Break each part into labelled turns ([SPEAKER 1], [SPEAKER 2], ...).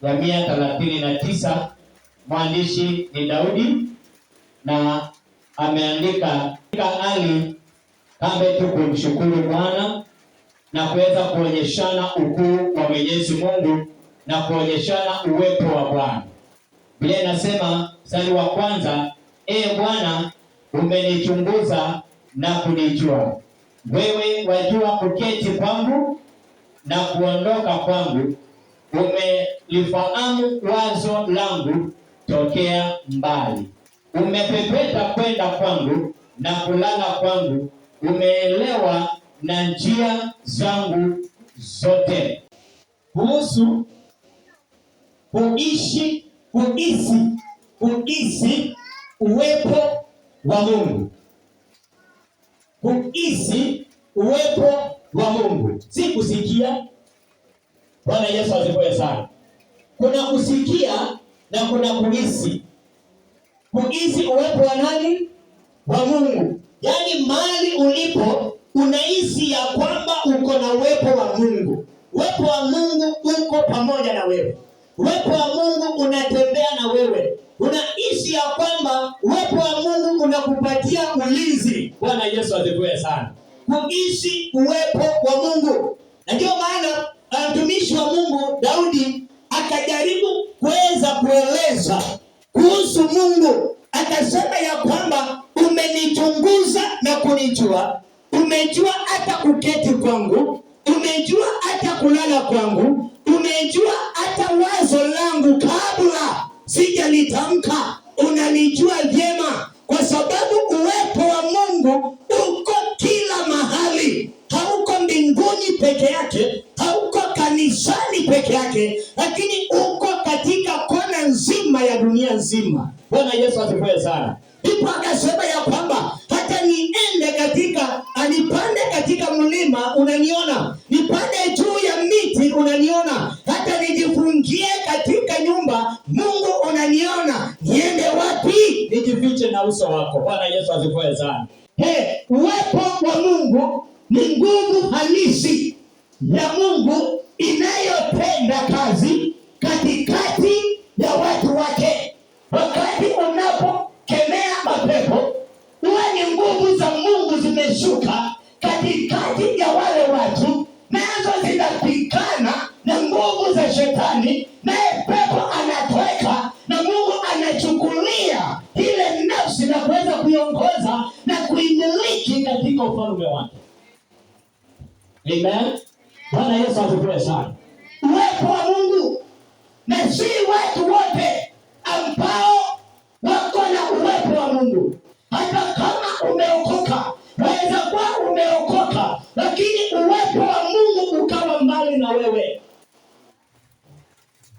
[SPEAKER 1] ya 139. Mwandishi ni Daudi na ameandika ali kambe tu kumshukuru Bwana na kuweza kuonyeshana ukuu wa Mwenyezi Mungu na kuonyeshana uwepo wa Bwana. Biblia inasema mstari wa kwanza, Bwana umenichunguza na kunijua. Wewe wajua kuketi kwangu na kuondoka kwangu. Umelifahamu wazo langu tokea mbali. Umepepeta kwenda kwangu na kulala kwangu. Umeelewa na njia zangu zote. Kuhusu kuhisi uwepo wa Mungu. Kuhisi uwepo wa Mungu, si kusikia. Bwana Yesu asifiwe sana. Kuna kusikia na kuna kuhisi. Kuhisi uwepo wa nani? Wa Mungu. Yaani mahali ulipo unahisi ya kwamba uko na uwepo wa Mungu. Uwepo wa Mungu uko pamoja na wewe. Uwepo wa Mungu unatembea na wewe. Unahisi ya kwamba uwepo wa Mungu unakupatia ulinzi. Bwana Yesu asifiwe sana. Kuhisi uwepo wa Mungu. Na ndio maana mtumishi wa Mungu Daudi akajaribu kuweza kueleza kuhusu Mungu. Akasema ya kwamba umenichunguza na kunijua. Umejua hata kuketi kwangu. Umejua hata kulala kwangu. Umejua hata wazo langu kabla sijalitamka. Unalijua vyema, kwa sababu uwepo wa Mungu uko kila mahali. Hauko mbinguni peke yake, hauko kanisani peke yake, lakini uko katika kona nzima ya dunia nzima. Bwana Yesu asifiwe sana. Ndipo akasema ya kwamba hata nipande katika mlima unaniona, nipande juu ya miti unaniona, hata nijifungie katika nyumba Mungu unaniona. Niende wapi? Nijifiche na uso wako. Bwana Yesu asifiwe sana. Uwepo wa Mungu ni nguvu halisi ya Mungu inayotenda kazi katikati ya watu wake. Wakati unapokemea mapepo, huwa ni nguvu za Mungu zimeshuka katikati ya wale watu, nazo zinapigana na nguvu za shetani, naye pepo anatoweka na Mungu anachukulia ile nafsi na kuweza kuiongoza na kuimiliki katika ufalme wake. Amen. Bwana Yesu asifiwe sana. Uwepo wa Mungu, na si watu wote ambao wako na uwepo wa Mungu. Hata kama umeokoka, waweza kuwa umeokoka, lakini uwepo wa Mungu ukawa mbali na wewe.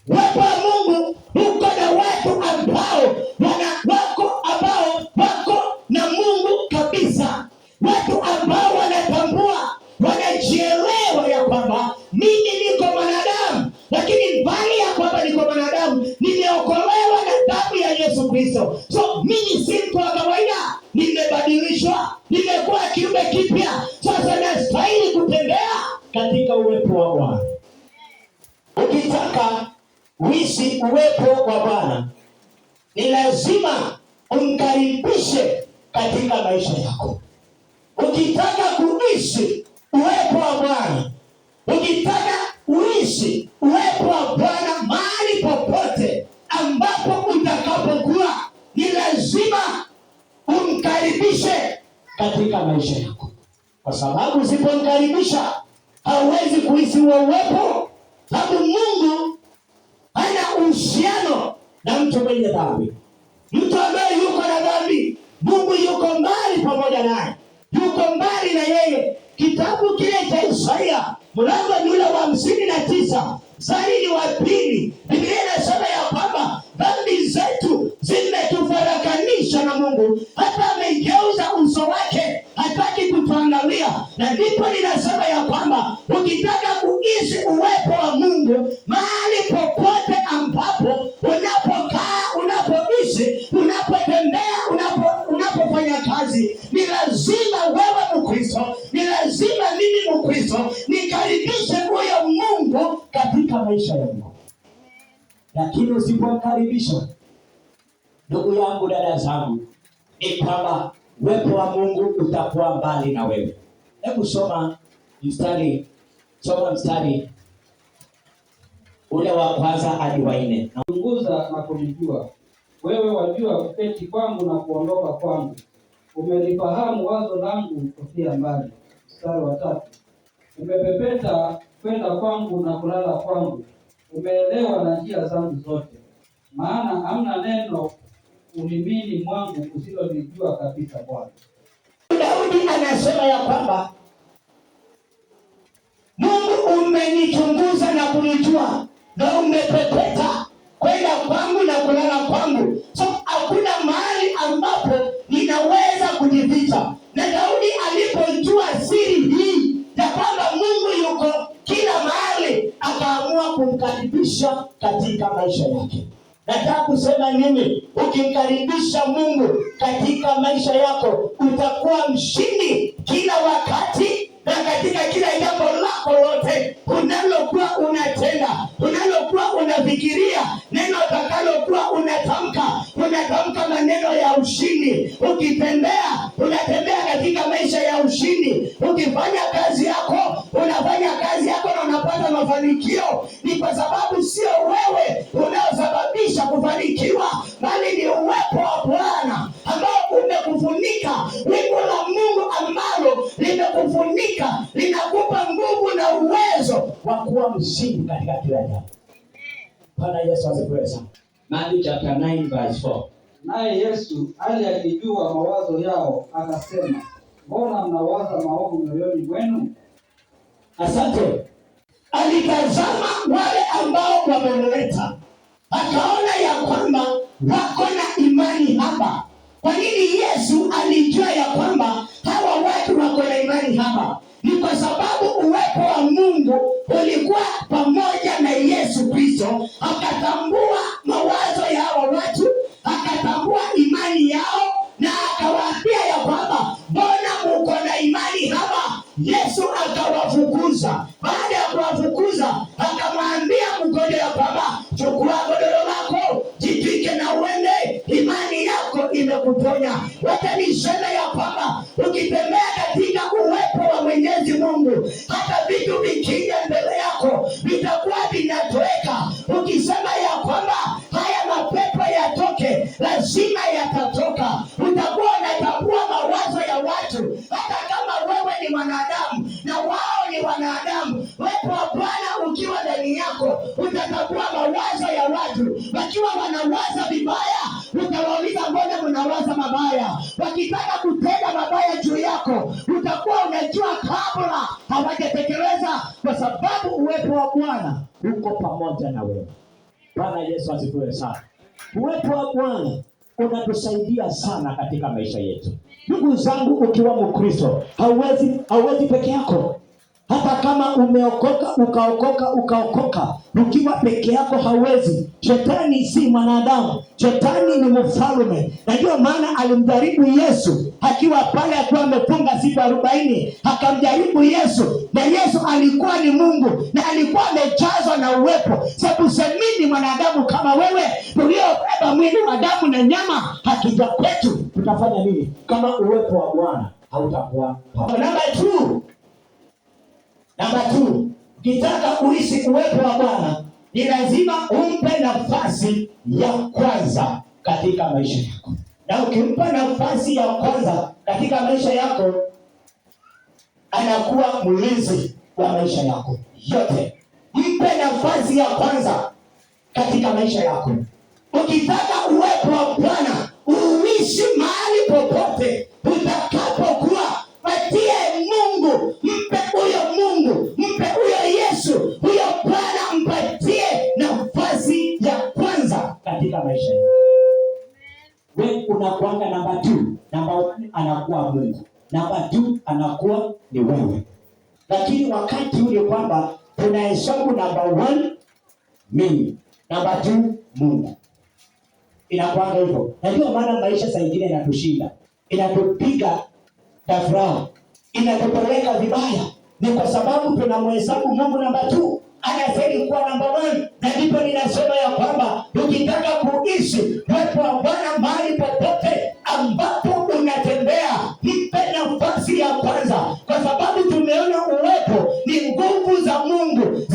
[SPEAKER 1] Uwepo wa Mungu uko na watu ambao wako na Mungu kabisa. Watu ambao wanatambua, wanajielewa ya kwamba mimi niko mwanadamu, lakini mbali ya kwamba niko mwanadamu, nimeokolewa na damu ya Yesu Kristo. So mimi si mtu wa kawaida, nimebadilishwa, nimekuwa kiumbe kipya. Sasa nastahili kutembea katika uwepo wa Bwana. Ukitaka uishi uwepo wa Bwana, ni lazima umkaribishe katika maisha yako. Ukitaka kuishi uwepo wa Bwana, ukitaka uishi uwepo wa Bwana mahali popote ambapo utakapokuwa, ni lazima umkaribishe katika maisha yako. Kwa sababu usipomkaribisha, hauwezi kuishi uwepo. Sababu Mungu hana uhusiano na mtu mwenye dhambi. Mtu ambaye yuko na dhambi, Mungu yuko mbali pamoja naye, yuko mbali na yeye. Kitabu kile cha Isaia mlango ni ule wa 59 mstari wa 2, Biblia inasema ya kwamba dhambi zetu zimetufarakanisha na Mungu, hata amegeuza uso wake, hataki kutuangalia. Na ndipo ninasema ya kwamba ukitaka kuishi uwepo wa Mungu mahali popote ambapo unapokaa, unapoishi, unapotembea, unapofanya kazi, ni lazima wewe Mkristo, ni lazima mimi Mkristo nikaribishe huyo Mungu katika maisha yangu. Lakini usipomkaribisha, ndugu yangu, dada zangu, ni kwamba uwepo wa Mungu utakuwa mbali na wewe. Hebu soma mstari ule wa kwanza hadi wa 4.
[SPEAKER 2] Chunguza na kunijua. Wewe wajua kuketi kwangu na kuondoka kwangu. Umelifahamu wazo langu kufia mbali. Mstari wa 3. Umepepeta kwenda kwangu na kulala kwangu. Umeelewa na njia zangu zote. Maana hamna neno ulimini mwangu usilolijua kabisa Bwana.
[SPEAKER 1] Daudi anasema ya kwamba Mungu umenichunguza na kunijua, na umepepeta kwenda kwangu na kulala kwangu. So hakuna mahali ambapo ninaweza kujificha. Na Daudi alipojua siri hii ya kwamba Mungu yuko kila mahali, akaamua kumkaribisha katika maisha yake. Nataka kusema nini? Ukimkaribisha Mungu katika maisha yako, utakuwa mshindi kila wakati na katika kila jambo lako lote unalokuwa unatenda, unalokuwa unafikiria, neno utakalokuwa unatamka maneno ya ushindi. Ukitembea, unatembea katika maisha ya ushindi. Ukifanya kazi yako, unafanya kazi yako na unapata mafanikio. Ni kwa sababu sio wewe unaosababisha kufanikiwa, bali ni uwepo wa Bwana ambao umekufunika. Wingu la Mungu ambalo limekufunika linakupa nguvu na uwezo wa kuwa mshindi katika kila jambo. Bwana Yesu asifiwe sana. Matthew chapter 9 verse 4.
[SPEAKER 2] Naye Yesu aliyajua mawazo yao akasema, mbona mnawaza maovu mioyoni mwenu?
[SPEAKER 1] Asante. Alitazama wale ambao wamemleta, akaona ya kwamba wako na imani hapa. Kwa nini Yesu alijua ya kwamba hawa watu wako na imani hapa? Ni kwa sababu uwepo wa Mungu ulikuwa pamoja na Yesu Kristo. Akatambua mawazo ya hawa watu, akatambua imani yao, na akawaambia ya kwamba mbona mko na imani hapa? Yesu akawafukuza. Baada ya kuwafukuza, akamwambia mgonjwa ya kwamba chukua godoro lako, jitwike na uende, imani yako imekuponya. Wacha niseme ya kwamba ukitembea katika uwepo wa Mwenyezi Mungu, hata vitu vikija mbele yako vitakuwa vinatoweka. Ukisema ya kwamba haya mapepo yatoke, lazima yatatoka. Utakuwa unatambua mawazo ya watu, hata kama wewe ni mwanadamu na wao ni wanadamu. Uwepo wa Bwana ukiwa ndani yako, utatambua mawazo ya watu. Wakiwa wanawaza vibaya, utawauliza mbona mnawaza mabaya? Wakitaka kutenda mabaya juu yako, utakuwa unajua kabla hawajatekeleza, kwa sababu uwepo wa Bwana uko pamoja na wewe. Bwana Yesu asifiwe sana. Uwepo wa Bwana unatusaidia sana katika maisha yetu. Ndugu zangu, ukiwa Mkristo hauwezi peke yako. Hata kama umeokoka ukaokoka, ukiwa peke yako hauwezi. Shetani si mwanadamu, shetani ni mfalme. Na ndio maana alimjaribu Yesu akiwa pale, akiwa amefunga siku 40, akamjaribu Yesu, na Yesu alikuwa ni Mungu na alikuwa amejazwa na uwepo. Sababu semini mwanadamu kama wewe, uliobeba mwili wa damu na nyama, hakija kwetu tutafanya nini kama uwepo wa Bwana hautakuwa? Namba 2, ukitaka kuishi uwepo wa Bwana ni lazima umpe nafasi ya kwanza katika maisha yako. Na ukimpa nafasi ya kwanza katika maisha yako, anakuwa mlinzi wa maisha yako yote. Mpe nafasi ya kwanza katika maisha yako. Ukitaka uwepo wa Bwana uishi mahali popote utakapokuwa, patie Mungu, mpe huyo Mungu, mpe huyo Yesu, huyo Bwana, mpatie nafasi ya kwanza katika maisha yako. Wewe unakuanga namba 2, namba 1 anakuwa Mungu, namba 2 anakuwa ni wewe. Lakini wakati ule kwamba tunahesabu namba 1 mimi, namba 2 Mungu, inakuanga hivyo. Na ndio maana maisha saa nyingine inatushinda, inatupiga tafrani, inatupeleka vibaya. Ni kwa sababu tunamhesabu Mungu namba 2. anastahili kuwa namba 1. Na ndipo ninasema ya kwamba ukitaka kuishi uwepo wa Bwana mahali popote ambapo unatembea, mpe nafasi ya kwanza, kwa sababu tumeona uwepo ni nguvu za Mungu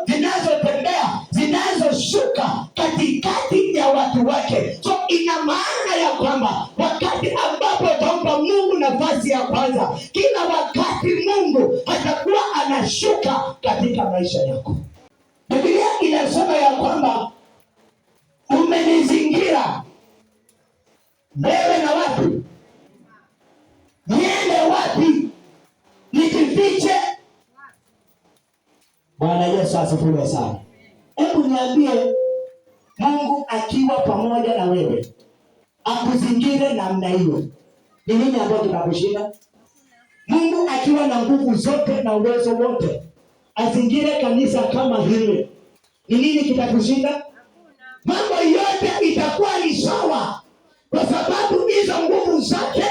[SPEAKER 1] zinazotembea, zinazoshuka katikati ya watu wake. So ina maana ya kwamba wakati ambapo utampa Mungu nafasi ya kwanza, kila wakati Mungu atakuwa anashuka katika maisha yako. Biblia inasema ya kwamba umenizingira wewe na watu, niende wapi? Nijifiche? Bwana Yesu asifiwe sana. Hebu niambie, Mungu akiwa pamoja na wewe, akuzingire namna hiyo, ni nini ambacho kitakushinda? Mungu akiwa na nguvu zote na uwezo wote, azingire kanisa kama hili, ni nini kitakushinda? Mambo yote itakuwa ni sawa, kwa sababu hizo nguvu zake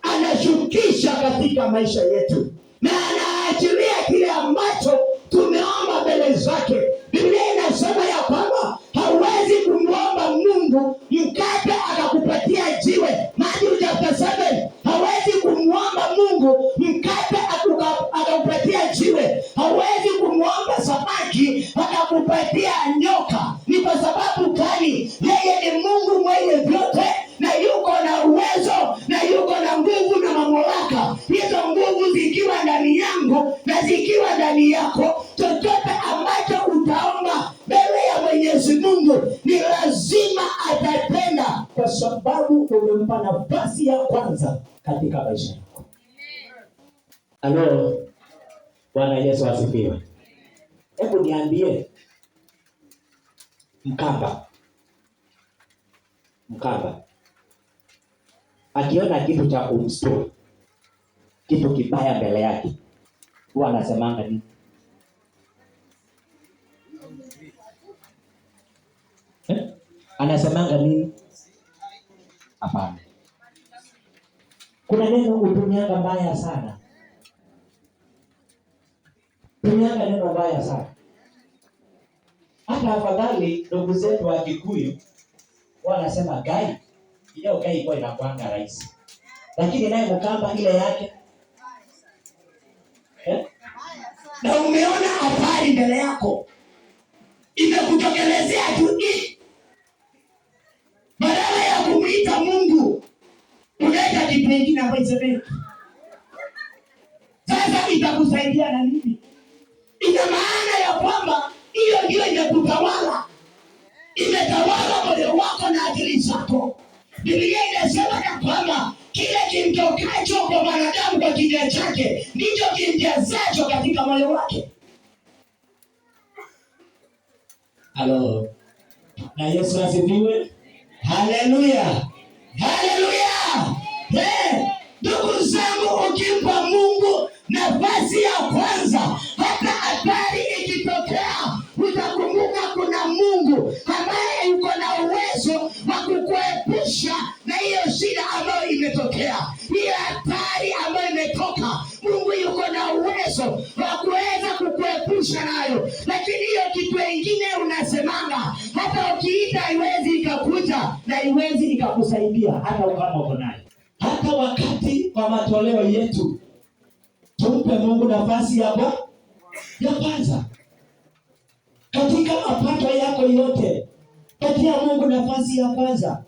[SPEAKER 1] anashukisha katika maisha yetu, na anaachilia kile ambacho tumeomba mbele zake. Biblia inasema ya kwamba hauwezi kumwomba Mungu mkate akakupatia jiwe. Mathayo chapter 7. Hauwezi kumwomba Mungu mkate akakupatia jiwe. Hauwezi kumwomba samaki akakupatia nyoka. Ni kwa sababu gani? Yeye ni Mungu mwenye vyote, na yuko na uwezo, na yuko na nguvu na mamlaka. Hizo nguvu zikiwa ndani yangu na zikiwa ndani yako, chochote ambacho utaomba mbele ya Mwenyezi Mungu ni lazima atatenda, kwa sababu umempa nafasi ya kwanza katika maisha yako. Halo, Bwana Yesu asifiwe. Hebu niambie, Mkamba akiona kitu cha kumstua, kitu kibaya mbele yake, huwa anasemanga nini? Anasemanga nini? Hapana. Kuna neno utumianga mbaya sana. Tumianga neno mbaya sana. Hata afadhali ndugu zetu wa Kikuyu wanasema gai, ile gai kwa inakuanga rahisi. Lakini naye Mkamba ile yake. Na umeona hatari mbele yako, imekutokelezea tu hii. Badala ya kumuita Mungu, unaita kitu kingine ambacho iseme. Sasa itakusaidia na nini? Ina maana ya kwamba hiyo ndio inakutawala. Imetawala moyo wako na akili zako. Biblia inasema ya kwamba kile kimtokacho kwa mwanadamu kwa kinywa chake ndicho kimjazacho katika moyo wake. Halo. Na Yesu asifiwe. Haleluya. Haleluya. Ndugu zangu, ukimpa Mungu nafasi ya kwanza, hata hatari ikitokea, utakumbuka kuna Mungu ambaye yuko na uwezo wa kukuepusha na hiyo shida ambayo imetokea, hiyo hatari ambayo imetoka. Mungu yuko na uwezo wa kuweza kukuepusha nayo. Lakini hiyo kitu kingine unasemanga, hata ukiita haiwezi ikakuja na haiwezi ikakusaidia hata kama uko nayo. Hata wakati wa matoleo yetu, tumpe Mungu nafasi ya kwanza. Katika mapato yako yote, patia Mungu nafasi ya kwanza.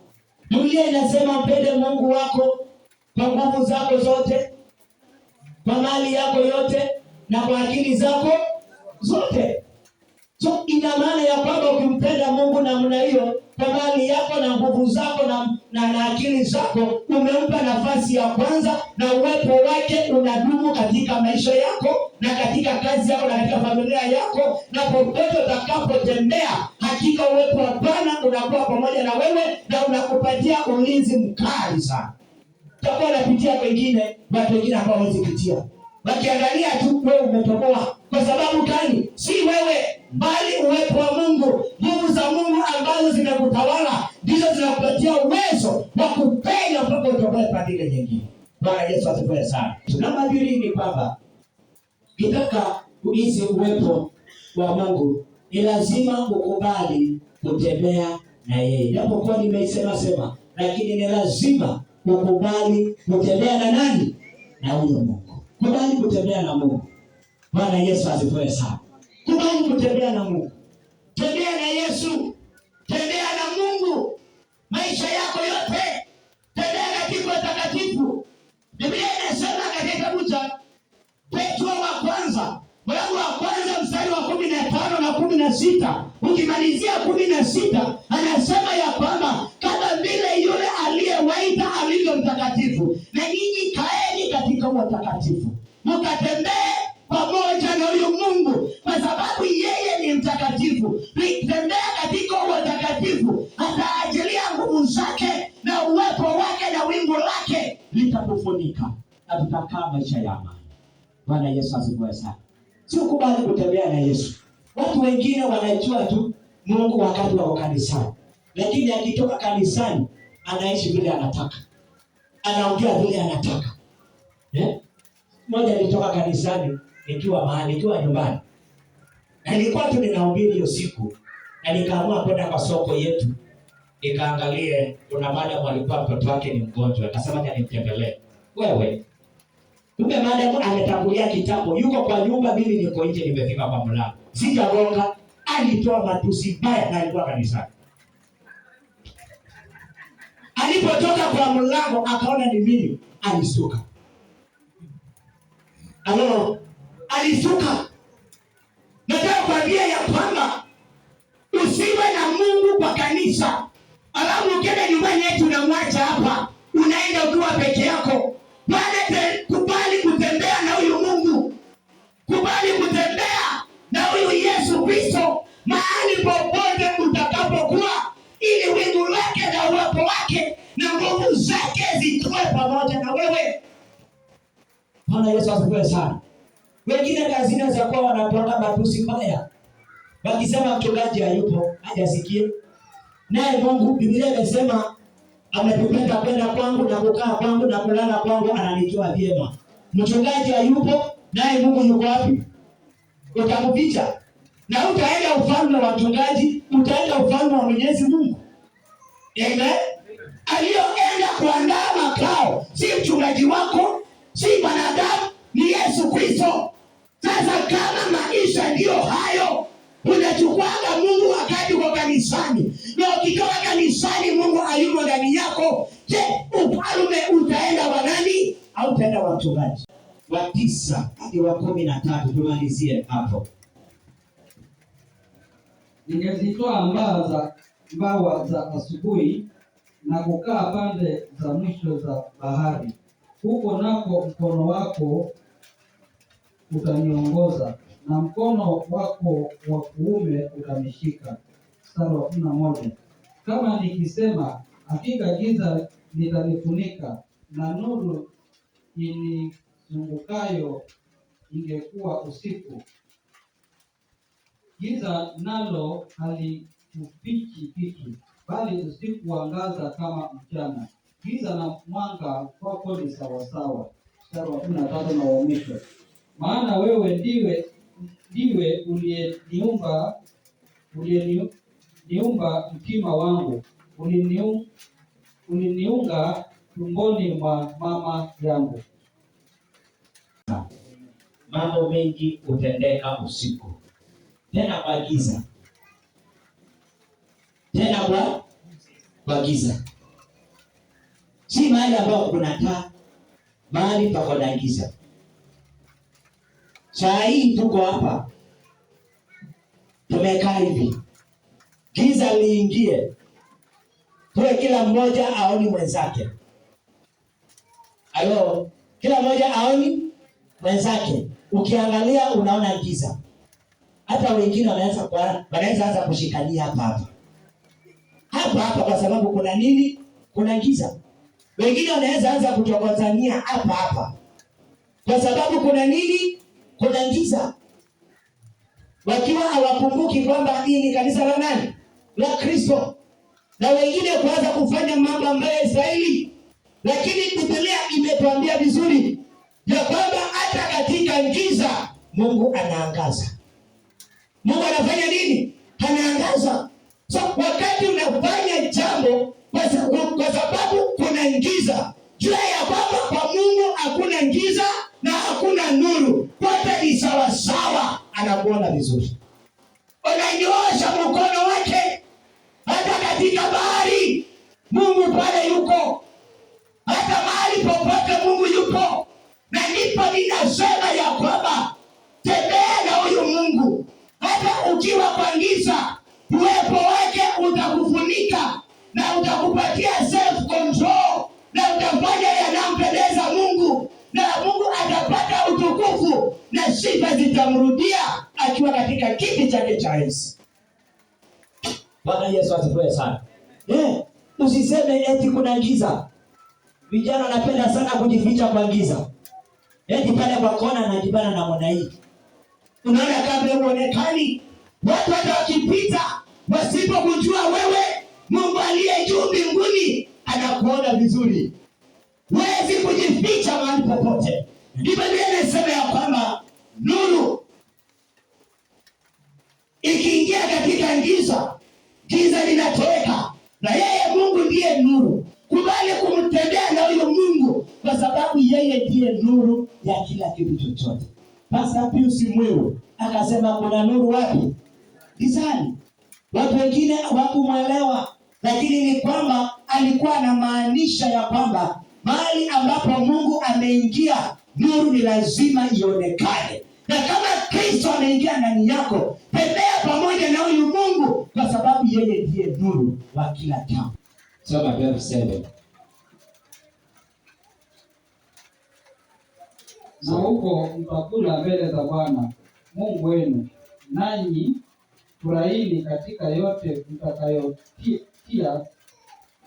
[SPEAKER 1] Biblia inasema mpende Mungu wako kwa nguvu zako zote, kwa mali yako yote, na kwa akili zako zote. So ina maana ya kwamba ukimpenda Mungu namna hiyo, kwa mali yako na nguvu zako na akili zako, umempa nafasi ya kwanza, na uwepo wake unadumu katika maisha yako na katika kazi yako na katika familia yako, na popote utakapotembea, hakika uwepo wa Bwana unakuwa pamoja na wewe na unakupatia ulinzi mkali sana. Utakuwa unapitia wengine, watu wengine ambao hawezi kupitia, wakiangalia tu wewe umetoboa. Kwa sababu gani? Si wewe, bali uwepo wa Mungu. Nguvu za Mungu ambazo zinakutawala ndizo zinakupatia uwezo wa kupenya mpaka utoboe pande nyingine. Bwana Yesu asifiwe sana. Namba 2 ni kwamba ukitaka kuishi uwepo wa Mungu ni lazima ukubali kutembea na yeye. Japokuwa nimeisema, lakini ni lazima ukubali kutembea na nani? Na huyo Mungu. Kubali kutembea na Mungu. Bwana Yesu asifiwe sana. Kubali kutembea na Mungu. Tembea na Yesu. Tembea na Mungu. Maisha yako yote tembea katika utakatifu. Biblia inasema katika kitabu cha Petro wa kwanza, mlango wa kwanza mstari wa 15 na 16, ukimalizia 16, anasema ya kwamba kama vile yule aliyewaita alivyo mtakatifu, na nyinyi kaeni katika utakatifu, mkatembee pamoja na huyo Mungu, kwa sababu yeye ni mtakatifu. Tukitembea katika utakatifu, ataajilia nguvu zake na uwepo wake na wingu lake litatufunika na tutakaa maisha ya amani. Bwana Yesu asifiwe sana. Sio kubali kutembea na Yesu. Watu wengine wanajua tu Mungu wakati wa kanisani, lakini akitoka kanisani anaishi vile anataka, anaongea vile anataka. Mmoja nilitoka kanisani nikiwa nyumbani, na nilikuwa tu ninahubiri hiyo siku, na nikaamua kwenda kwa soko yetu nikaangalie, kuna madam alikuwa mtoto wake ni mgonjwa, akasema nimtembelee. Wewe kumbe madam ametangulia kitambo, yuko kwa nyumba, mimi niko nje, nimefika kwa mlango, sijagonga. Alitoa matusi mbaya na alikuwa kanisani. Alipotoka kwa mlango akaona ni mimi, alisuka. Alisuka. Nataka kuambia ya kwamba usiwe na Mungu kwa kanisa, alafu ukienda nyumbani yetu unamwacha hapa, unaenda ukiwa peke yako. Kubali kutembea na huyu Mungu. Kubali kutembea na huyu Yesu Kristo mahali popote utakapokuwa, ili wingu lake na uwepo wake na nguvu zake zikuwe pamoja na wewe. Bwana Yesu asifiwe sana. Wengine kazini za kwa wanatoka matusi mbaya, wakisema mchungaji hayupo, hajasikie. Naye Mungu, Biblia imesema ametupenda kwenda kwangu na kukaa kwangu na kulala kwangu, ananijua vyema. Mchungaji hayupo, naye Mungu yuko wapi? Utakuficha na utaenda ufalme wa mchungaji, utaenda ufalme wa Mwenyezi Mungu. Amen. Aliyoenda kuandaa makao si mchungaji wako, si mwanadamu, ni Yesu Kristo. Sasa kama maisha ndiyo hayo, unachukuaga Mungu wakati uko kanisani, na ukitoka kanisani Mungu hayumo ndani yako, je, ufalme utaenda wa nani? Au utaenda wa mchungaji? Wa 9 hadi wa 13 tumalizie hapo.
[SPEAKER 2] Ningezitoa mbawa za asubuhi na kukaa pande za mwisho za bahari, huko nako mkono wako utaniongoza na mkono wako wa kuume utanishika. Mstari wa 11. Kama nikisema hakika giza litanifunika na nuru inizungukayo ingekuwa usiku, giza nalo halitufichi kitu, bali usiku huangaza kama mchana. Giza na mwanga kwako ni sawasawa. Mstari wa 13 na wa mwisho. Maana wewe ndiwe uliyeniumba mtima wangu, uliniunga tumboni mwa mama yangu.
[SPEAKER 1] Mambo mengi hutendeka usiku, tena kwa giza, tena kwa giza. Si mahali ambapo kuna taa, mahali pako na giza. Saa hii tuko hapa, tumekaa hivi, giza liingie, tuwe kila mmoja aoni mwenzake. Kila mmoja aoni mwenzake. Ukiangalia unaona giza. Hata wengine wanaweza anza kushikania hapa kwa sababu kuna nini? Kuna giza. Wengine wanaweza anza kutokozania hapa kwa sababu kuna nini? Kuna giza. Wakiwa hawakumbuki kwamba hii ni kanisa la nani? La Kristo. Na wengine kuanza kufanya mambo ambayo yastahili. Lakini Biblia imetuambia vizuri ya kwamba hata katika giza Mungu anaangaza. Mungu anafanya nini? Anaangaza. So wakati unafanya jambo kwa sababu kuna giza, jua ya kwamba kwa Mungu hakuna giza na hakuna nuru, wote ni sawa sawa, anakuona vizuri. Unanyoosha mkono wake, hata katika bahari Mungu pale yuko, hata mahali popote Mungu yuko. Na ndipo ninasema ya kwamba tembea na huyu Mungu, hata ukiwa kwa giza, uwepo wake utakufunika na utakupatia self control, na utafanya yanayompendeza Mungu, na Mungu atapata utukufu na sifa zitamrudia akiwa katika kiti chake cha enzi. Bwana Yesu asifiwe sana. Usiseme eti kuna giza. Vijana wanapenda sana kujificha kwa giza. Eti pale kwa kona anajibana na mwana hii. Unaona kama uonekani, watu hata wakipita wasipokujua wewe, Mungu aliye juu mbinguni anakuona vizuri. Huwezi kujificha mahali popote. Biblia inasema ya kwamba nuru ikiingia katika giza, giza linatoweka. Na yeye Mungu ndiye nuru. Kubali kumtembea na huyo Mungu, kwa sababu yeye ndiye nuru ya kila kitu chochote. Pastor Pius Mwiru akasema kuna nuru wapi? Gizani. Watu wengine hawakumuelewa, lakini ni kwamba alikuwa anamaanisha ya kwamba mahali ambapo Mungu ameingia, nuru ni lazima ionekane. Na kama Kristo ameingia ndani yako, tembea pamoja na huyu Mungu, kwa sababu yeye ndiye nuru wa kila jambo. Soma verse 7.
[SPEAKER 2] Na huko mtakula mbele za Bwana Mungu wenu, nanyi furahini katika yote mtakayotia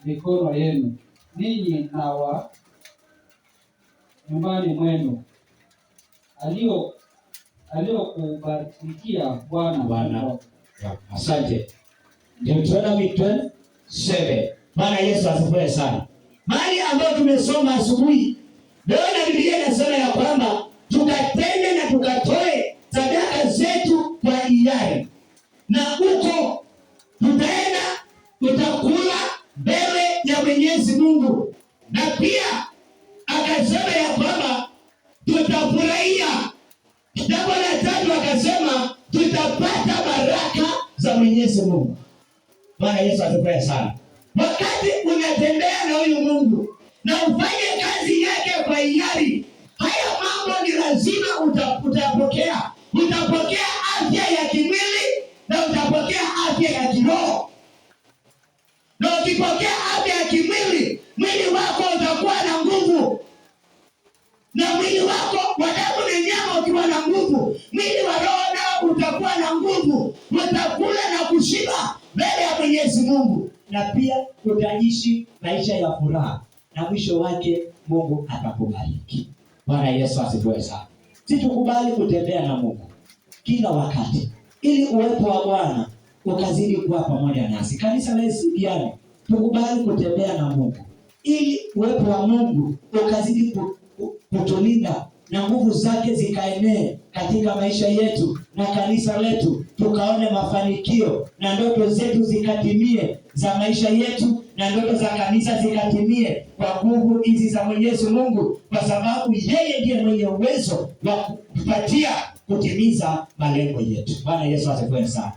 [SPEAKER 2] mikono yenu, ninyi na wa nyumbani mwenu, aliyokubarikia Bwana.
[SPEAKER 1] Asante. Deuteronomy 12:7. Bwana Yesu asifiwe sana. Mahali ambayo tumesoma asubuhi, leo na Biblia inasema ya kwamba tukatende na tukatoe sadaka zetu kwa hiari. Na huko tutaenda tutakula mbele ya Mwenyezi Mungu. Na pia akasema ya kwamba tutafurahia. Jambo la tatu akasema tutapata baraka za Mwenyezi Mungu. Bwana Yesu asifiwe sana. Wakati unatembea na huyu Mungu na ufanye kazi yake kwa hiari, haya mambo ni lazima utapokea. Utapokea afya ya kimwili na utapokea afya ya kiroho. Na ukipokea afya ya kimwili, mwili wako utakuwa na nguvu. Na mwili wako wa damu na nyama ukiwa na nguvu, mwili wa roho nao utakuwa na nguvu. Utakula na kushiba mbele ya Mwenyezi Mungu, na pia utaishi maisha ya furaha, na mwisho wake Mungu atakubariki. Bwana Yesu asifiwe sana. Situkubali kutembea na Mungu kila wakati, ili uwepo wa Bwana ukazidi kuwa pamoja nasi. Kanisa la SDA, tukubali kutembea na Mungu ili uwepo wa Mungu ukazidi kutulinda na nguvu zake zikaenee katika maisha yetu na kanisa letu, tukaone mafanikio na ndoto zetu zikatimie za maisha yetu, na ndoto za kanisa zikatimie kwa nguvu hizi za Mwenyezi Mungu, kwa sababu yeye ndiye mwenye uwezo wa kupatia kutimiza malengo yetu. Bwana Yesu asifiwe sana.